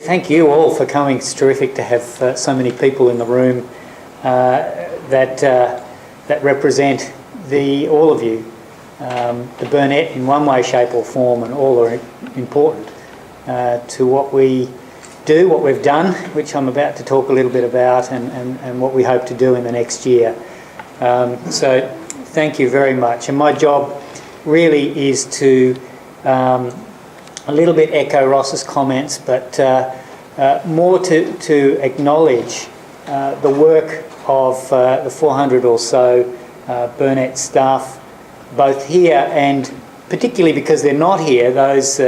Thank you all for coming. It's terrific to have so many people in the room that represent all of you. The Burnet in one way, shape or form, and all are important to what we do, what we've done, which I'm about to talk a little bit about, and what we hope to do in the next year. So thank you very much. And my job really is to a little bit echo Ross's comments, but more to acknowledge the work of the 400 or so Burnet staff, both here and particularly because they're not here, those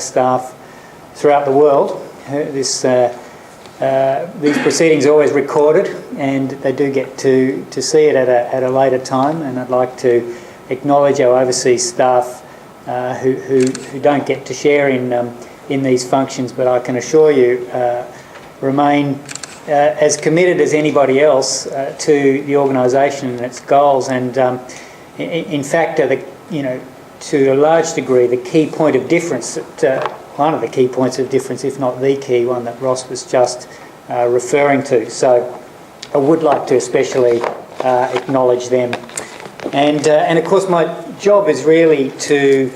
staff throughout the world. These proceedings are always recorded, and they do get to see it at a later time. And I'd like to acknowledge our overseas staff who don't get to share in these functions, but I can assure you remain as committed as anybody else to the organisation and its goals, and in fact, to a large degree, the key point of difference, one of the key points of difference, if not the key one that Ross was just referring to. So I would like to especially acknowledge them. And of course, my job is really to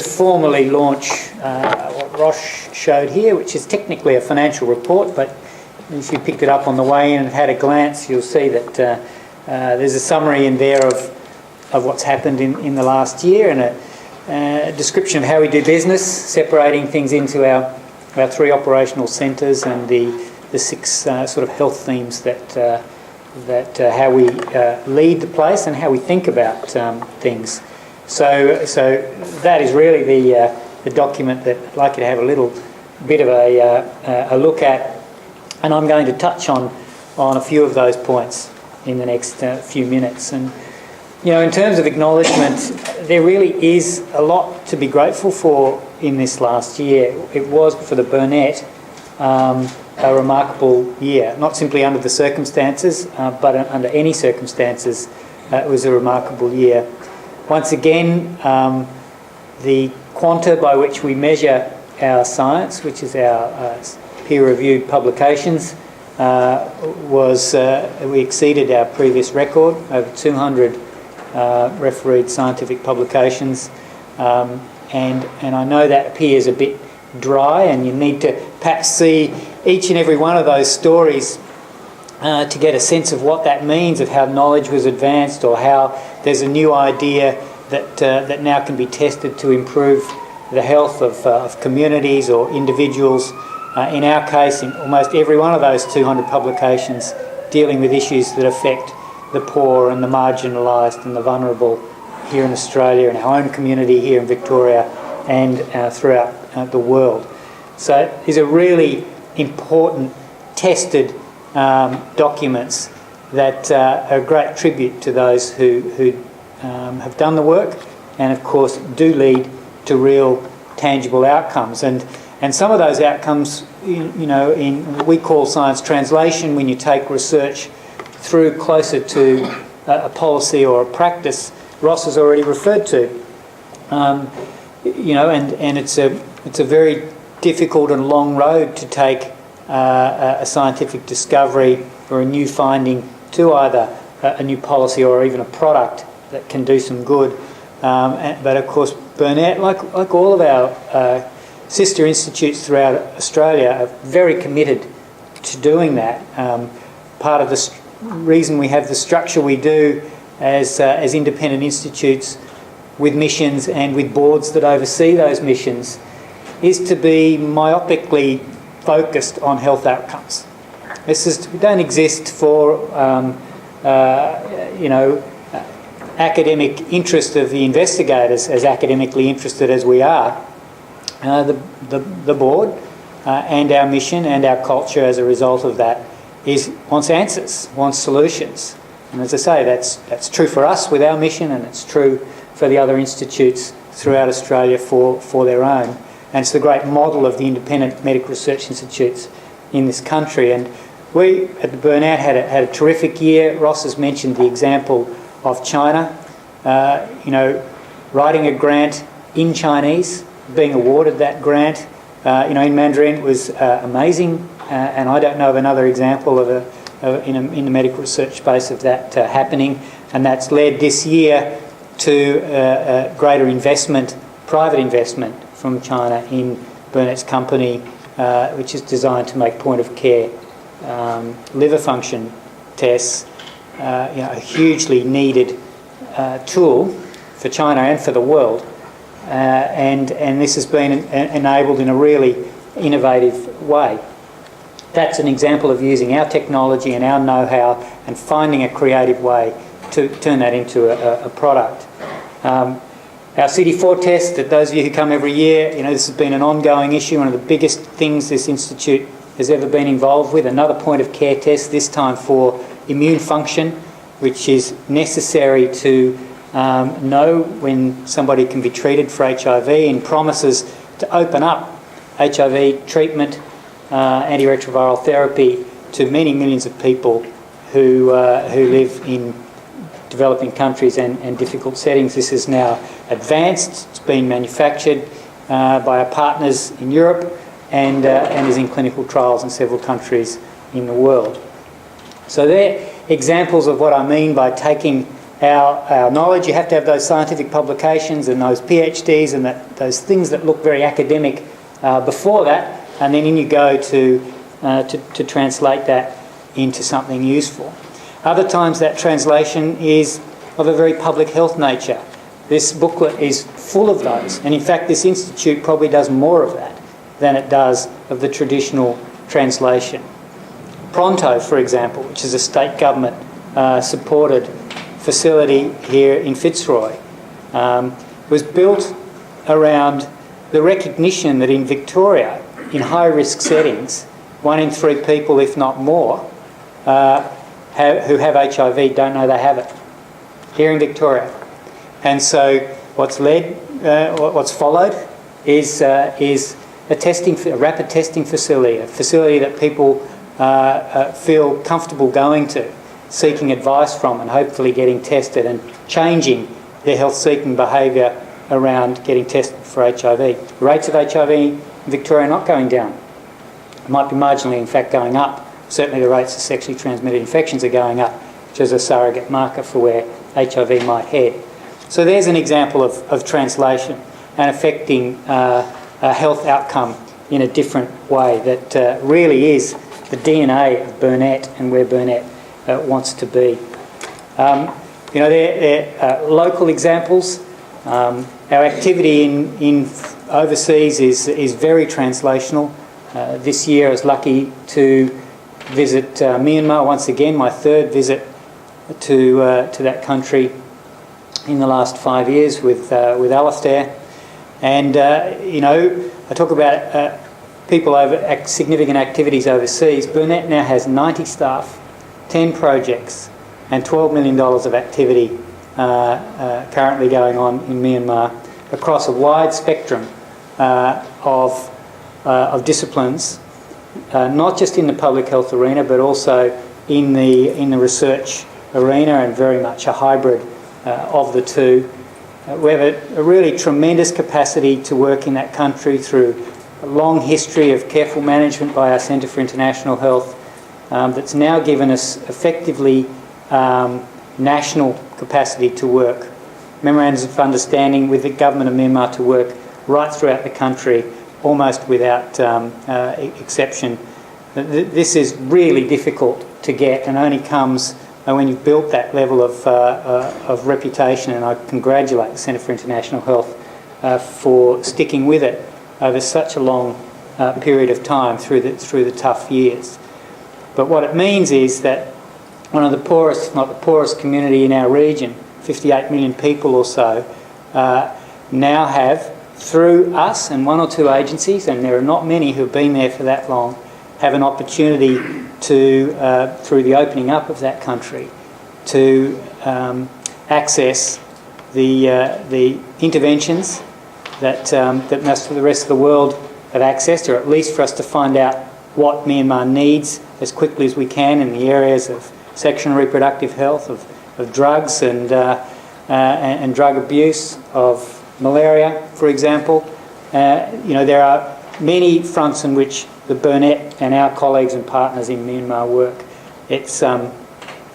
formally launch what Ross showed here, which is technically a financial report, but if you picked it up on the way in and had a glance, you'll see that there's a summary in there of what's happened in the last year, and a description of how we do business, separating things into our 3 operational centres and the 6 sort of health themes that how we lead the place and how we think about things. So that is really the document that I'd like you to have a little bit of a look at, and I'm going to touch on a few of those points in the next few minutes. And in terms of acknowledgement, there really is a lot to be grateful for in this last year. It was, for the Burnet, a remarkable year, not simply under the circumstances, but under any circumstances. It was a remarkable year. Once again, the quanta by which we measure our science, which is our peer-reviewed publications, we exceeded our previous record, over 200 refereed scientific publications, and I know that appears a bit dry, and you need to perhaps see each and every one of those stories to get a sense of what that means, of how knowledge was advanced, or how there's a new idea that now can be tested to improve the health of communities or individuals. In our case, in almost every one of those 200 publications dealing with issues that affect the poor and the marginalised and the vulnerable here in Australia, in our own community here in Victoria, and throughout the world. So these are really important, tested documents that are a great tribute to those who have done the work, and of course do lead to real tangible outcomes. And some of those outcomes, we call science translation, when you take research through closer to a policy or a practice, Ross has already referred to. And it's a very difficult and long road to take a scientific discovery or a new finding to either a new policy or even a product that can do some good. But of course, Burnet, like all of our sister institutes throughout Australia, are very committed to doing that. Part of the reason we have the structure we do as independent institutes with missions and with boards that oversee those missions is to be myopically focused on health outcomes. We don't exist for academic interest of the investigators, as academically interested as we are. The board and our mission and our culture as a result of that wants answers, wants solutions. And as I say, that's true for us with our mission, and it's true for the other institutes throughout Australia for their own. And it's the great model of the independent medical research institutes in this country. And we at the Burnet had a terrific year. Ross has mentioned the example of China. Writing a grant in Chinese, being awarded that grant, In Mandarin it was amazing, and I don't know of another example in the medical research space of that happening, and that's led this year to greater investment, private investment from China in Burnet's company, which is designed to make point-of-care liver function tests, a hugely needed tool for China and for the world, and this has been enabled in a really innovative way. That's an example of using our technology and our know-how and finding a creative way to turn that into a product. Our CD4 test, that those of you who come every year, this has been an ongoing issue, one of the biggest things this institute has ever been involved with. Another point-of-care test, this time for immune function, which is necessary to know when somebody can be treated for HIV, and promises to open up HIV treatment, antiretroviral therapy to many millions of people who live in developing countries and difficult settings. This is now advanced. It's been manufactured by our partners in Europe and is in clinical trials in several countries in the world. So they're examples of what I mean by taking our knowledge. You have to have those scientific publications and those PhDs and those things that look very academic before that, and then in you go to translate that into something useful. Other times that translation is of a very public health nature. This booklet is full of those, and in fact this institute probably does more of that than it does of the traditional translation. Pronto, for example, which is a state government supported facility here in Fitzroy, was built around the recognition that in Victoria, in high-risk settings, 1 in 3 people, if not more, who have HIV don't know they have it here in Victoria. And so what's followed is a rapid testing facility, a facility that people feel comfortable going to, seeking advice from, and hopefully getting tested and changing their health-seeking behaviour around getting tested for HIV. The rates of HIV in Victoria are not going down. It might be marginally, in fact, going up. Certainly the rates of sexually transmitted infections are going up, which is a surrogate marker for where HIV might head. So there's an example of translation and affecting a health outcome in a different way that really is the DNA of Burnet and where Burnet wants to be. There are local examples. Our activity in overseas is very translational. This year I was lucky to visit Myanmar once again, my third visit to that country in the last 5 years with Alastair. And, I talk about people over significant activities overseas. Burnet now has 90 staff, 10 projects, and $12 million of activity currently going on in Myanmar across a wide spectrum of disciplines, not just in the public health arena, but also in the research arena, and very much a hybrid of the two. We have a really tremendous capacity to work in that country through a long history of careful management by our Centre for International Health that's now given us effectively national capacity to work. Memorandums of understanding with the government of Myanmar to work right throughout the country, almost without exception. This is really difficult to get, and only comes when you've built that level of reputation, and I congratulate the Centre for International Health for sticking with it over such a long period of time through the tough years. But what it means is that one of the poorest, if not the poorest community in our region, 58 million people or so, now have, through us and 1 or 2 agencies, and there are not many who have been there for that long, have an opportunity to, through the opening up of that country, to access the interventions that most of the rest of the world have accessed, or at least for us to find out what Myanmar needs as quickly as we can in the areas of sexual and reproductive health, of drugs and drug abuse, of malaria, for example. There are many fronts in which the Burnet and our colleagues and partners in Myanmar work. It's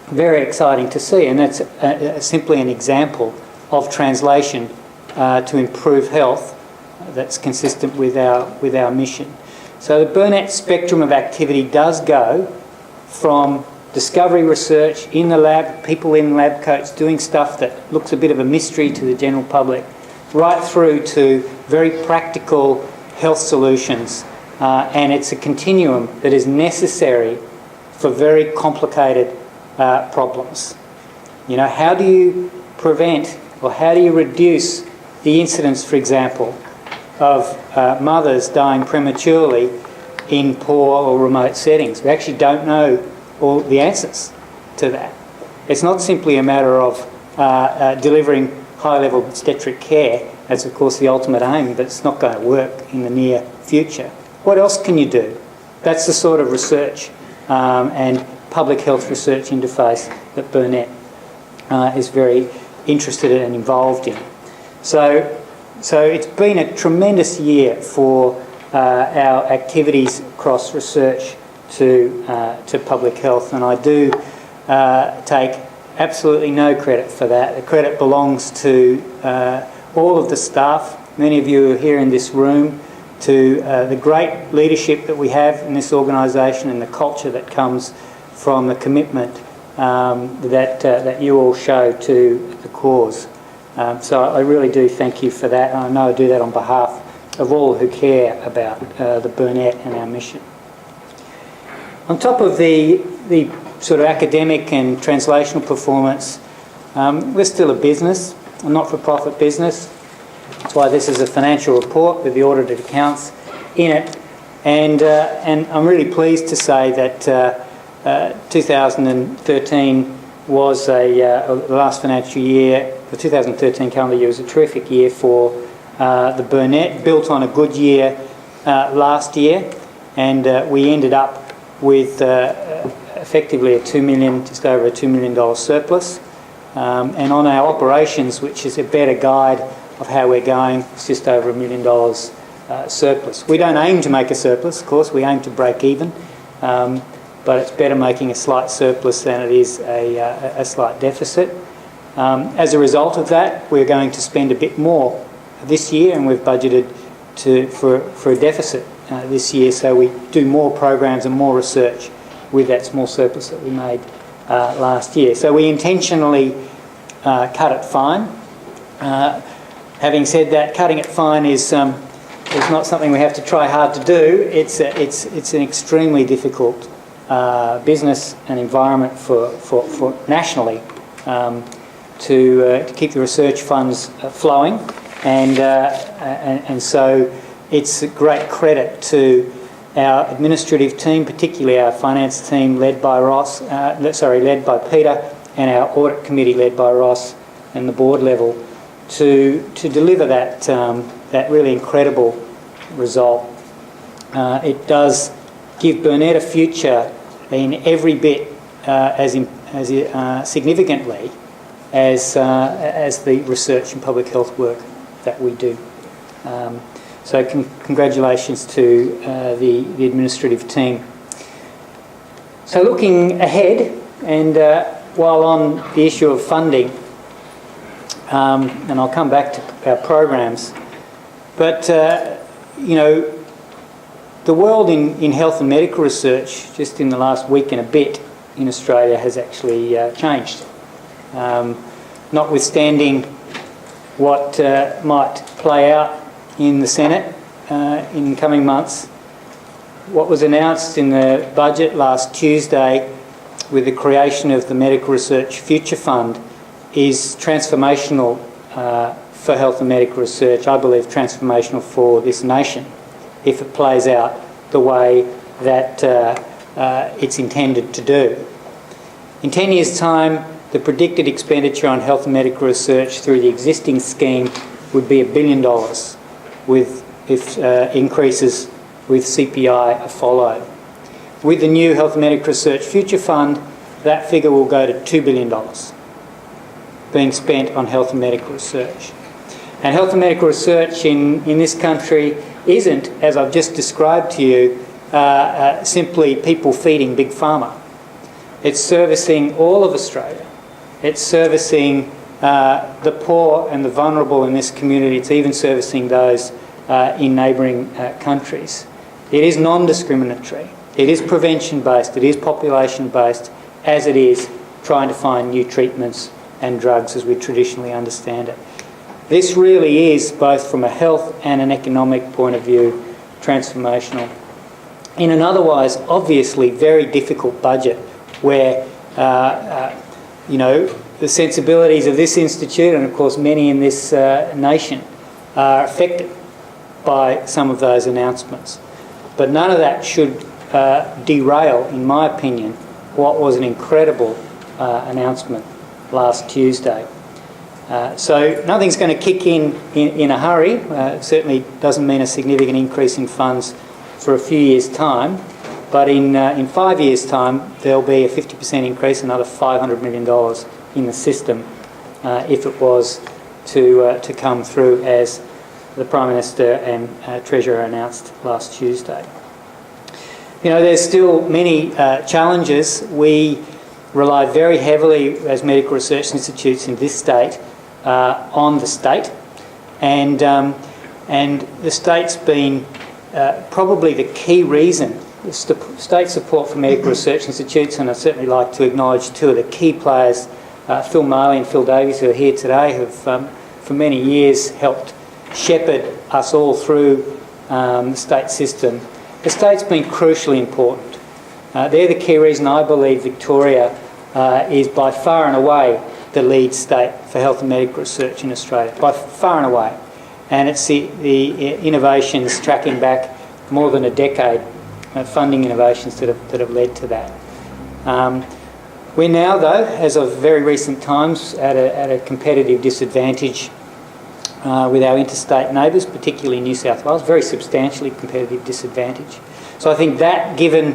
very exciting to see, and that's simply an example of translation to improve health that's consistent with our mission. So the Burnet spectrum of activity does go from discovery research in the lab, people in lab coats doing stuff that looks a bit of a mystery to the general public, right through to very practical health solutions. And it's a continuum that is necessary for very complicated problems. You know, how do you prevent or how do you reduce the incidence, for example, of mothers dying prematurely in poor or remote settings? We actually don't know all the answers to that. It's not simply a matter of delivering high-level obstetric care. That's, of course, the ultimate aim, but it's not going to work in the near future. What else can you do? That's the sort of research and public health research interface that Burnet is very interested in and involved in. So it's been a tremendous year for our activities across research to public health, and I do take absolutely no credit for that. The credit belongs to all of the staff, many of you are here in this room, to the great leadership that we have in this organisation and the culture that comes from the commitment that you all show to the cause. So I really do thank you for that, and I know I do that on behalf of all who care about the Burnet and our mission. On top of the sort of academic and translational performance, we're still a business, a not-for-profit business. That's why this is a financial report with the audited accounts in it. And I'm really pleased to say that 2013 was the last financial year. The 2013 calendar year was a terrific year for the Burnet, built on a good year last year, and we ended up with effectively a just over a $2 million surplus. And on our operations, which is a better guide of how we're going, it's just over $1 million surplus. We don't aim to make a surplus, of course, we aim to break even, but it's better making a slight surplus than it is a slight deficit. As a result of that, we're going to spend a bit more this year, and we've budgeted for a deficit this year, so we do more programs and more research with that small surplus that we made last year. So we intentionally cut it fine. Having said that, cutting it fine is not something we have to try hard to do. It's an extremely difficult business and environment for nationally to keep the research funds flowing, and so it's a great credit to our administrative team, particularly our finance team led by Peter, and our audit committee led by Ross, and the board level to deliver that really incredible result. It does give Burnet a future in every bit as significantly as the research and public health work that we do. So congratulations to the administrative team. So looking ahead, and while on the issue of funding, and I'll come back to our programs, but you know, the world in health and medical research just in the last week and a bit in Australia has actually changed. Notwithstanding what might play out in the Senate in coming months, what was announced in the budget last Tuesday with the creation of the Medical Research Future Fund is transformational for health and medical research. I believe transformational for this nation if it plays out the way that it's intended to do. In 10 years' time, the predicted expenditure on health and medical research through the existing scheme would be $1 billion, if increases with CPI follow. With the new Health and Medical Research Future Fund, that figure will go to $2 billion being spent on health and medical research. And health and medical research in this country isn't, as I've just described to you, simply people feeding Big Pharma. It's servicing all of Australia. It's servicing the poor and the vulnerable in this community. It's even servicing those in neighbouring countries. It is non-discriminatory. It is prevention-based. It is population-based, as it is trying to find new treatments and drugs as we traditionally understand it. This really is, both from a health and an economic point of view, transformational. In an otherwise obviously very difficult budget where, the sensibilities of this institute and of course many in this nation are affected by some of those announcements. But none of that should derail, in my opinion, what was an incredible announcement last Tuesday. So nothing's going to kick in a hurry. It certainly doesn't mean a significant increase in funds for a few years' time. But in 5 years' time, there'll be a 50% increase, another $500 million in the system, if it was to come through as the Prime Minister and Treasurer announced last Tuesday. There's still many challenges. We rely very heavily as medical research institutes in this state on the state, and the state's been probably the key reason. The state support for medical research institutes, and I'd certainly like to acknowledge two of the key players, Phil Marley and Phil Davies, who are here today, who've for many years helped shepherd us all through the state system. The state's been crucially important. They're the key reason I believe Victoria is by far and away the lead state for health and medical research in Australia, by far and away. And it's the innovations tracking back more than a decade, funding innovations that have led to that. We're now, though, as of very recent times, at a competitive disadvantage with our interstate neighbours, particularly New South Wales, very substantially competitive disadvantage. So I think that, given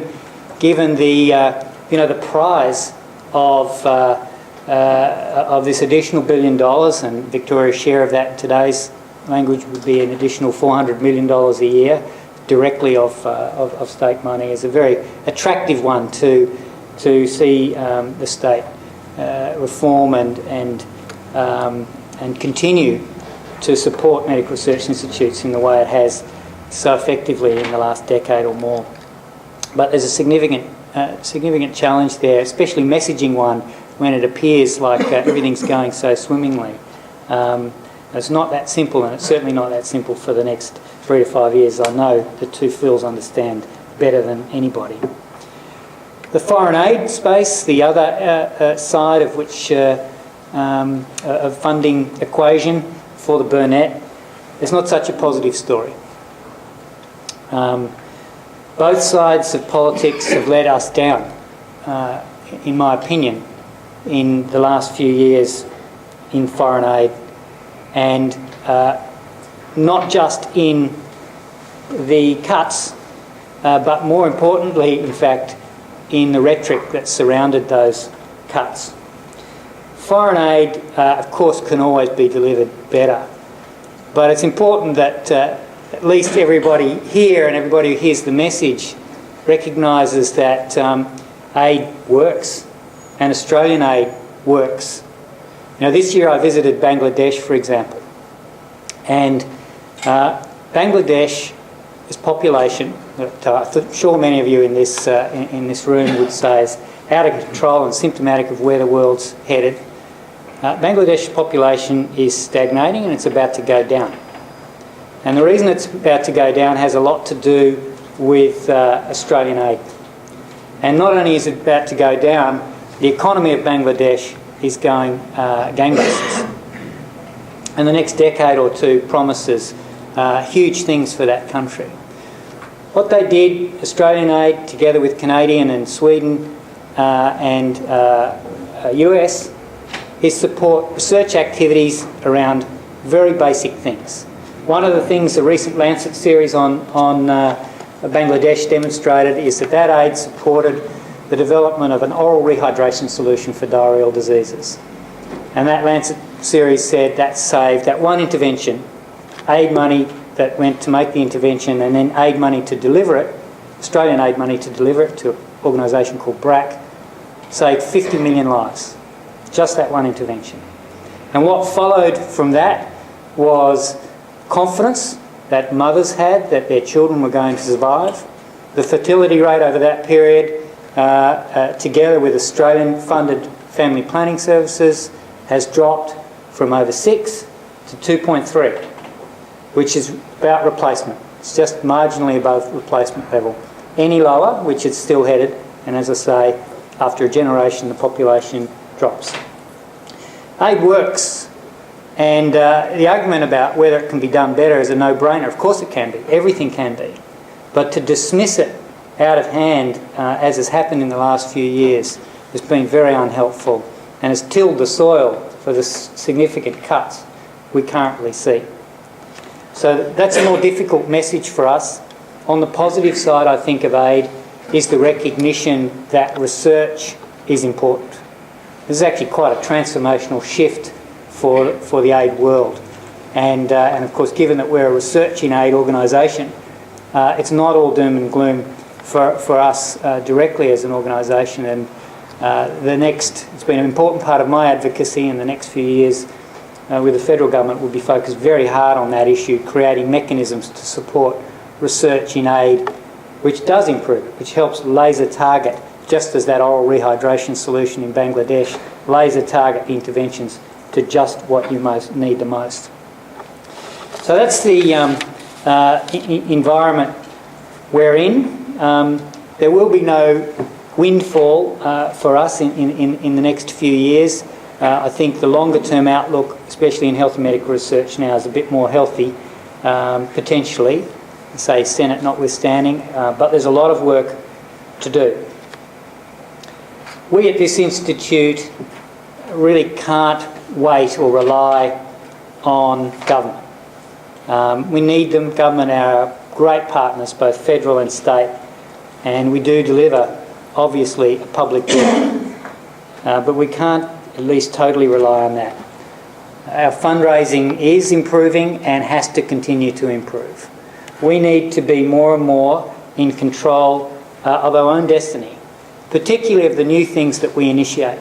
the prize of this additional $1 billion, and Victoria's share of that in today's language would be an additional $400 million a year directly of state money, is a very attractive one to see the state reform and continue to support medical research institutes in the way it has so effectively in the last decade or more. But there's a significant challenge there, especially messaging one when it appears like everything's going so swimmingly. It's not that simple, and it's certainly not that simple for the next 3 to 5 years. I know the two Phils understand better than anybody. The foreign aid space, the other side of which of funding equation for the Burnet, is not such a positive story. Both sides of politics have let us down, in my opinion, in the last few years in foreign aid, and not just in the cuts, but more importantly, in fact, in the rhetoric that surrounded those cuts. Foreign aid, of course, can always be delivered better, but it's important that at least everybody here and everybody who hears the message recognises that aid works, and Australian aid works. This year I visited Bangladesh, for example, and Bangladesh's population, that I'm sure many of you in this room would say is out of control and symptomatic of where the world's headed. Bangladesh's population is stagnating and it's about to go down. And the reason it's about to go down has a lot to do with Australian aid. And not only is it about to go down, the economy of Bangladesh is going gangbusters. And the next decade or two promises huge things for that country. What they did, Australian aid, together with Canadian and Sweden and US, is support research activities around very basic things. One of the things the recent Lancet series on Bangladesh demonstrated is that aid supported the development of an oral rehydration solution for diarrheal diseases. And that Lancet series said that saved, that one intervention, aid money that went to make the intervention and then aid money to deliver it, Australian aid money to deliver it to an organisation called BRAC, saved 50 million lives. Just that one intervention. And what followed from that was confidence that mothers had that their children were going to survive. The fertility rate over that period, together with Australian-funded family planning services, has dropped from over 6 to 2.3, which is about replacement. It's just marginally above replacement level. Any lower, which it's still headed, and as I say, after a generation the population drops. Aid works, and the argument about whether it can be done better is a no-brainer. Of course it can be. Everything can be. But to dismiss it out of hand, as has happened in the last few years, has been very unhelpful and has tilled the soil for the significant cuts we currently see. So that's a more difficult message for us. On the positive side, I think, of aid is the recognition that research is important. This is actually quite a transformational shift for the aid world. And of course, given that we're a research in aid organisation, it's not all doom and gloom for us directly as an organisation. And it's been an important part of my advocacy in the next few years with the federal government will be focused very hard on that issue, creating mechanisms to support research in aid, which does improve, which helps laser target, just as that oral rehydration solution in Bangladesh, laser target the interventions to just what you most need the most. So that's the environment we're in. There will be no windfall for us in the next few years. I think the longer term outlook, especially in health and medical research now, is a bit more healthy, potentially, say Senate notwithstanding, but there's a lot of work to do. We at this institute really can't wait or rely on government. We need them. Government are great partners, both federal and state, and we do deliver, obviously, a public good. But we can't at least totally rely on that. Our fundraising is improving and has to continue to improve. We need to be more and more in control of our own destiny, particularly of the new things that we initiate.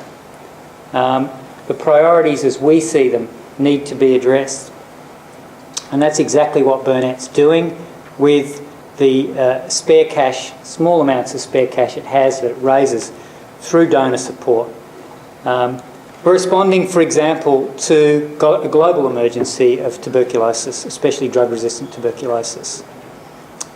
The priorities as we see them need to be addressed. And that's exactly what Burnet's doing with the spare cash, small amounts of spare cash it has that it raises through donor support. We're responding, for example, to a global emergency of tuberculosis, especially drug-resistant tuberculosis.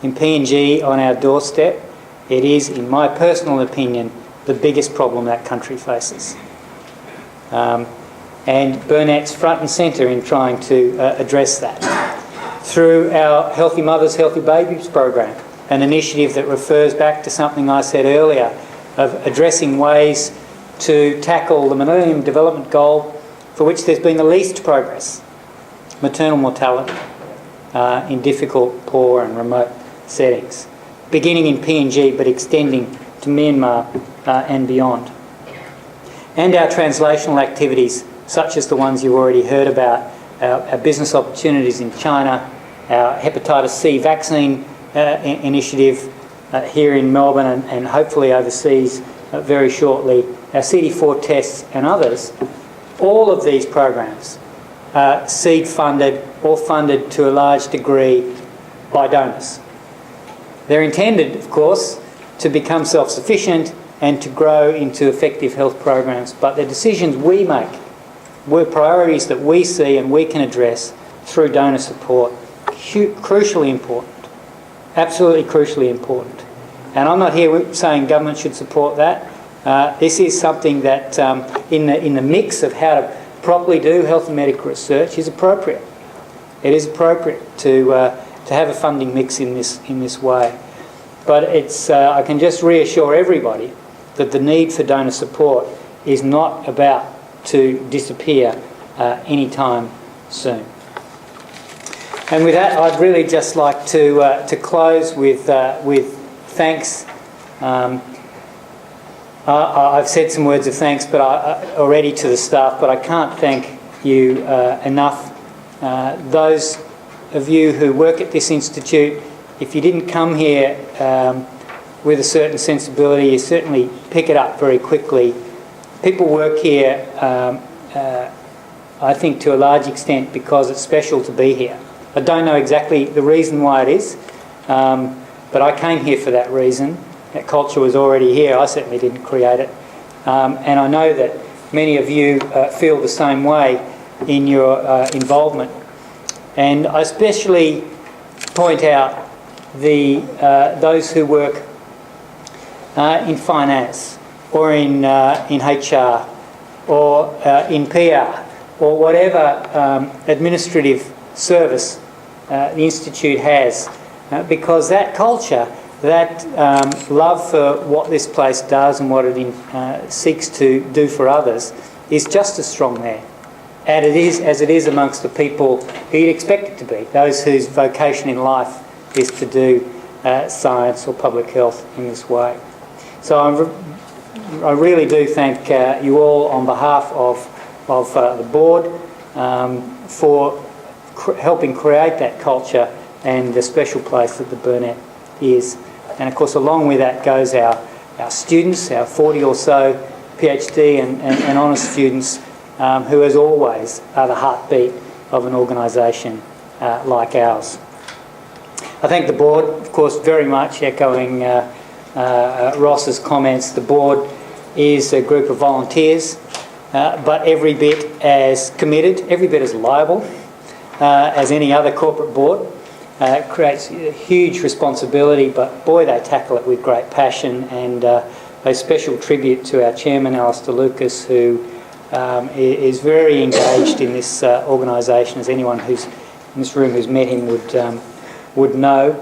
In PNG, on our doorstep, it is, in my personal opinion, the biggest problem that country faces. And Burnet's front and centre in trying to address that. Through our Healthy Mothers, Healthy Babies program, an initiative that refers back to something I said earlier of addressing ways to tackle the Millennium Development Goal for which there's been the least progress, maternal mortality in difficult, poor and remote settings, beginning in PNG but extending to Myanmar and beyond. And our translational activities, such as the ones you've already heard about, our business opportunities in China, our hepatitis C vaccine initiative here in Melbourne and hopefully overseas very shortly, our CD4 tests and others, all of these programs seed funded or funded to a large degree by donors. They're intended, of course, to become self-sufficient and to grow into effective health programs, but the decisions we make, were priorities that we see and we can address through donor support, crucially important, absolutely crucially important. And I'm not here saying government should support that. This is something that, in the mix of how to properly do health and medical research, is appropriate. It is appropriate to have a funding mix in this way. But it's I can just reassure everybody that the need for donor support is not about to disappear anytime soon. And with that, I'd really just like to close with thanks. I've said some words of thanks already to the staff, but I can't thank you enough. Those of you who work at this institute, if you didn't come here with a certain sensibility, you certainly pick it up very quickly. People work here, I think, to a large extent because it's special to be here. I don't know exactly the reason why it is, but I came here for that reason. That culture was already here. I certainly didn't create it. And I know that many of you feel the same way in your involvement. And I especially point out those who work in finance or in HR or in PR or whatever administrative service the Institute has, because that culture, that love for what this place does and what it seeks to do for others is just as strong there. And it is as it is amongst the people who you'd expect it to be, those whose vocation in life is to do science or public health in this way. So I really do thank you all on behalf of the board for helping create that culture and the special place that the Burnet is. And of course, along with that goes our students, our 40 or so PhD and honours students, who as always are the heartbeat of an organisation like ours. I thank the board, of course, very much, echoing Ross's comments. The board is a group of volunteers, but every bit as committed, every bit as liable as any other corporate board. It creates a huge responsibility, but boy, they tackle it with great passion. And a special tribute to our chairman, Alistair Lucas, who is very engaged in this organisation, as anyone who's in this room who's met him would know.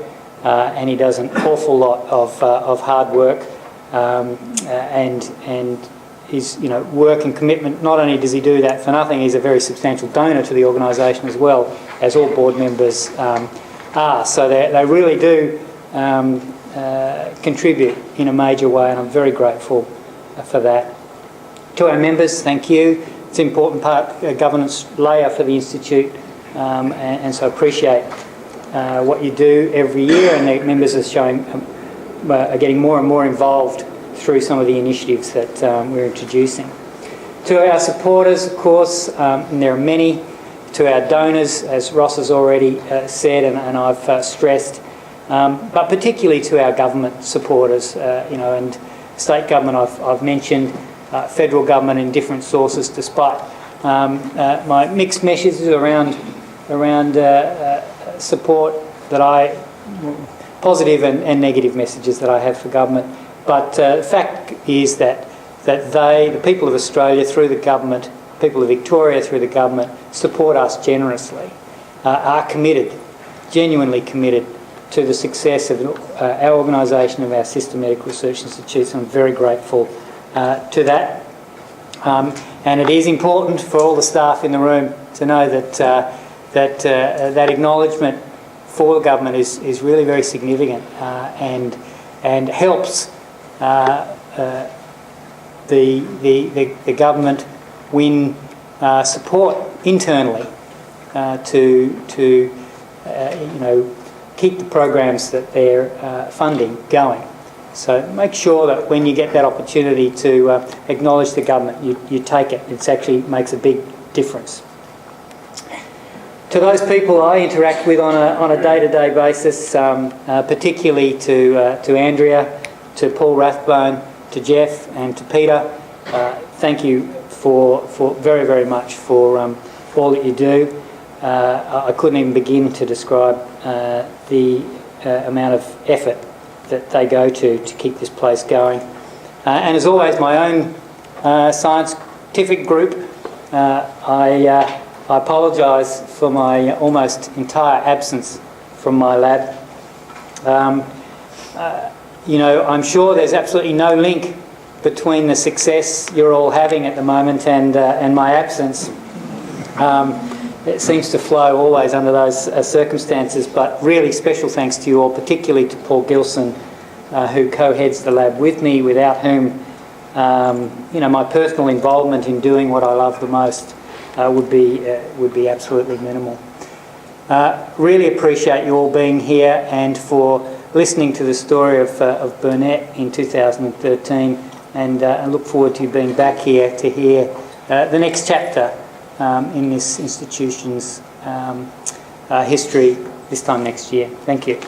And he does an awful lot of hard work, and his work and commitment. Not only does he do that for nothing, he's a very substantial donor to the organisation as well, as all board members are. So they really do contribute in a major way, and I'm very grateful for that. To our members, thank you. It's an important part, a governance layer for the Institute, and so appreciate what you do every year, and the members are getting more and more involved through some of the initiatives that we're introducing. To our supporters, of course, and there are many. To our donors, as Ross has already said, and I've stressed, but particularly to our government supporters, and state government I've mentioned, federal government in different sources, despite my mixed messages around support positive and negative messages that I have for government. But the fact is that the people of Australia through the government, people of Victoria through the government, support us generously, are committed, genuinely committed to the success of our organisation, of our System Medical Research Institutes. I'm very grateful to that. And it is important for all the staff in the room to know that acknowledgement for the government is really very significant, and helps the government win support internally to keep the programs that they're funding going. So make sure that when you get that opportunity to acknowledge the government, you take it. It actually makes a big difference. To those people I interact with on a day-to-day basis, particularly to Andrea, to Paul Rathbone, to Jeff and to Peter, thank you for very, very much for all that you do. I couldn't even begin to describe the amount of effort that they go to keep this place going. And as always, my own scientific group, I apologise for my almost entire absence from my lab. I'm sure there's absolutely no link between the success you're all having at the moment and my absence. It seems to flow always under those circumstances, but really special thanks to you all, particularly to Paul Gilson, who co-heads the lab with me, without whom my personal involvement in doing what I love the most would be absolutely minimal. Really appreciate you all being here and for listening to the story of Burnet in 2013, and I look forward to you being back here to hear the next chapter in this institution's history this time next year. Thank you.